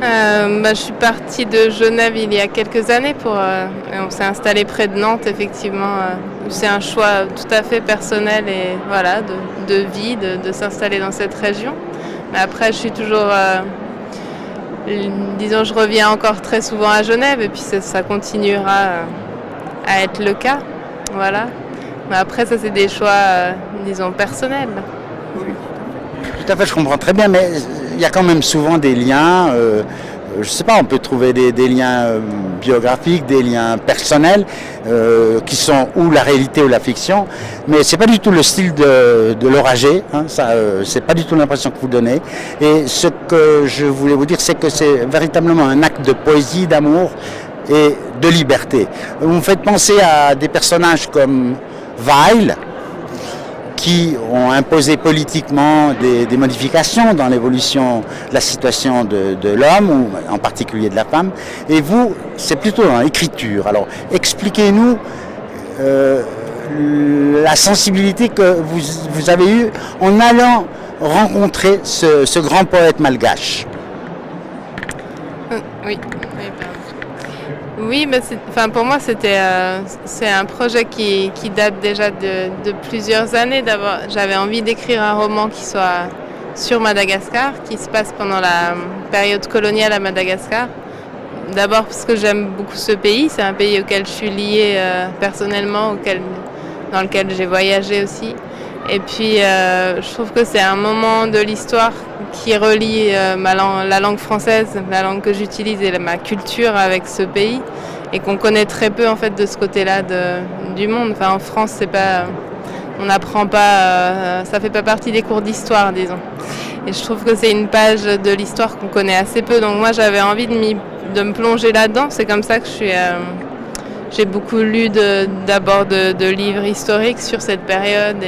Je suis partie de Genève il y a quelques années et on s'est installé près de Nantes effectivement. C'est un choix tout à fait personnel et voilà de vie de s'installer dans cette région. Mais après je suis toujours, disons je reviens encore très souvent à Genève et puis ça continuera à être le cas. Voilà. Mais après ça c'est des choix disons personnels. Tout à fait, je comprends très bien, mais il y a quand même souvent des liens, je ne sais pas, on peut trouver des liens biographiques, des liens personnels, qui sont ou la réalité ou la fiction, mais c'est pas du tout le style de l'Oragé, hein, ça, c'est pas du tout l'impression que vous donnez. Et ce que je voulais vous dire, c'est que c'est véritablement un acte de poésie, d'amour et de liberté. Vous me faites penser à des personnages comme Weil, qui ont imposé politiquement des modifications dans l'évolution de la situation de l'homme, ou en particulier de la femme. Et vous, c'est plutôt dans l'écriture. Alors, expliquez-nous la sensibilité que vous avez eue en allant rencontrer ce grand poète malgache. Oui. Oui, mais pour moi c'est un projet qui date déjà de plusieurs années. D'abord, j'avais envie d'écrire un roman qui soit sur Madagascar, qui se passe pendant la période coloniale à Madagascar. D'abord parce que j'aime beaucoup ce pays, c'est un pays auquel je suis liée personnellement, dans lequel j'ai voyagé aussi. Et puis je trouve que c'est un moment de l'histoire qui relie la langue française, la langue que j'utilise et ma culture avec ce pays, et qu'on connaît très peu en fait de ce côté-là du monde. Enfin, en France, on n'apprend pas, ça fait pas partie des cours d'histoire, disons. Et je trouve que c'est une page de l'histoire qu'on connaît assez peu. Donc moi, j'avais envie de me plonger là-dedans. C'est comme ça que j'ai beaucoup lu d'abord de livres historiques sur cette période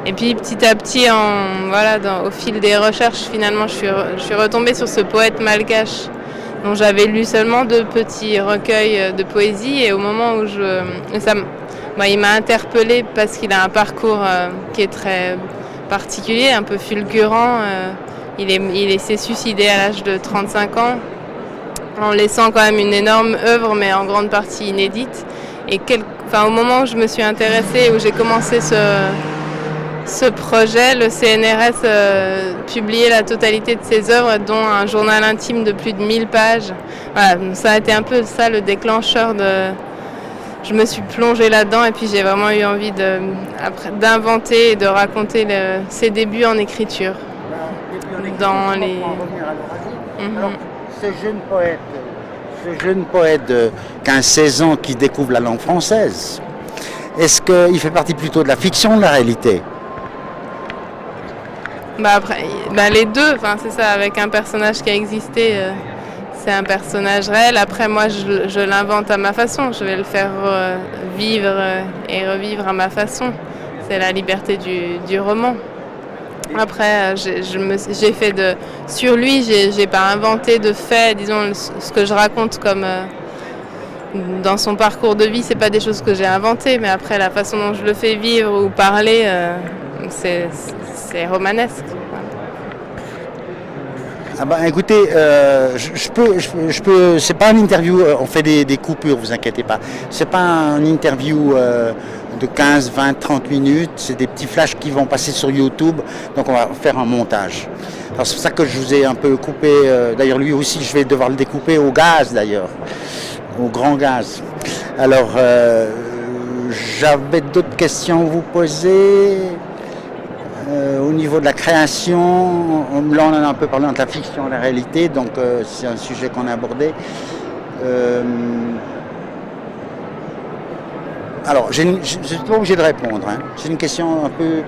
et puis petit à petit, au fil des recherches, finalement, je suis retombée sur ce poète malgache dont j'avais lu seulement de petits recueils de poésie, et au moment où il m'a interpellée parce qu'il a un parcours qui est très particulier, un peu fulgurant. Il s'est suicidé à l'âge de 35 ans en laissant quand même une énorme œuvre, mais en grande partie inédite. Et au moment où je me suis intéressée, où j'ai commencé ce projet, le CNRS publiait la totalité de ses œuvres, dont un journal intime de plus de 1000 pages. Voilà, ça a été un peu ça le déclencheur je me suis plongée là-dedans, et puis j'ai vraiment eu envie d'inventer et de raconter ses débuts en écriture. Alors, ce jeune poète de 15-16 ans qui découvre la langue française, est-ce qu'il fait partie plutôt de la fiction ou de la réalité ? Les deux, c'est ça, avec un personnage qui a existé, c'est un personnage réel. Après, moi, je l'invente à ma façon, je vais le faire vivre et revivre à ma façon. C'est la liberté du roman. Après, j'ai fait sur lui, j'ai pas inventé de faits, disons, ce que je raconte comme dans son parcours de vie, c'est pas des choses que j'ai inventées, mais après, la façon dont je le fais vivre ou parler, c'est romanesque. Écoutez, je peux, c'est pas une interview, on fait des coupures, vous inquiétez pas. C'est pas une interview de 15, 20, 30 minutes, c'est des petits flashs qui vont passer sur YouTube, donc on va faire un montage. Alors c'est pour ça que je vous ai un peu coupé, d'ailleurs lui aussi je vais devoir le découper au gaz d'ailleurs, au grand gaz. Alors j'avais d'autres questions à vous poser. Au niveau de la création, là on en a un peu parlé entre la fiction et la réalité, donc c'est un sujet qu'on a abordé. Alors, je ne suis pas obligé de répondre, hein. C'est une question un peu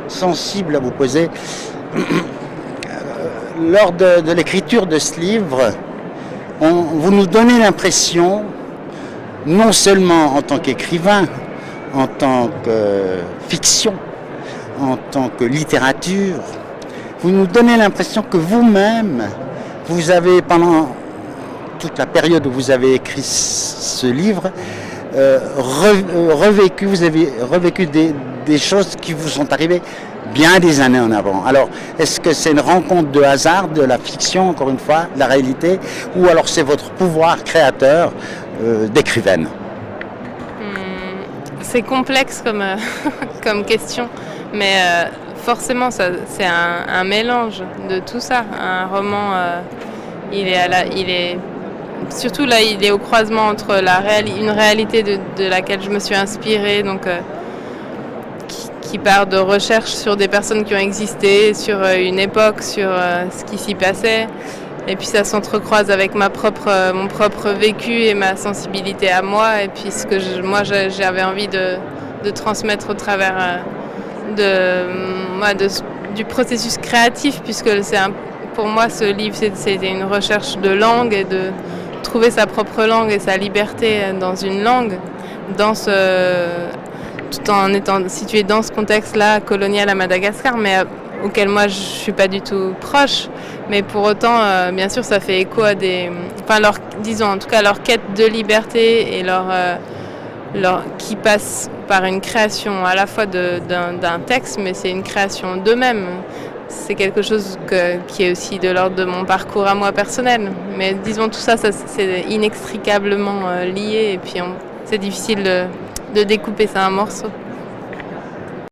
sensible à vous poser. Lors de l'écriture de ce livre, vous nous donnez l'impression, non seulement en tant qu'écrivain, en tant que fiction, en tant que littérature, vous nous donnez l'impression que vous-même, vous avez, pendant toute la période où vous avez écrit ce livre, vous avez revécu des choses qui vous sont arrivées bien des années en avant. Alors, est-ce que c'est une rencontre de hasard, de la fiction, encore une fois, de la réalité, ou alors c'est votre pouvoir créateur d'écrivaine? C'est complexe comme, comme question, mais forcément c'est un mélange de tout ça. Un roman, il est surtout là, il est au croisement entre une réalité de laquelle je me suis inspirée, donc qui part de recherches sur des personnes qui ont existé, sur une époque, sur ce qui s'y passait. Et puis ça s'entrecroise avec mon propre vécu et ma sensibilité à moi, et puis ce que j'avais envie de transmettre au travers du processus créatif, puisque pour moi ce livre c'était une recherche de langue et de trouver sa propre langue et sa liberté dans une langue, tout en étant situé dans ce contexte-là colonial à Madagascar, mais auquel moi je suis pas du tout proche, mais pour autant bien sûr ça fait écho à disons en tout cas leur quête de liberté et qui passe par une création à la fois d'un texte, mais c'est une création d'eux-mêmes. C'est quelque chose qui est aussi de l'ordre de mon parcours à moi personnel, mais disons tout ça c'est inextricablement lié, et puis c'est difficile de découper ça en morceaux.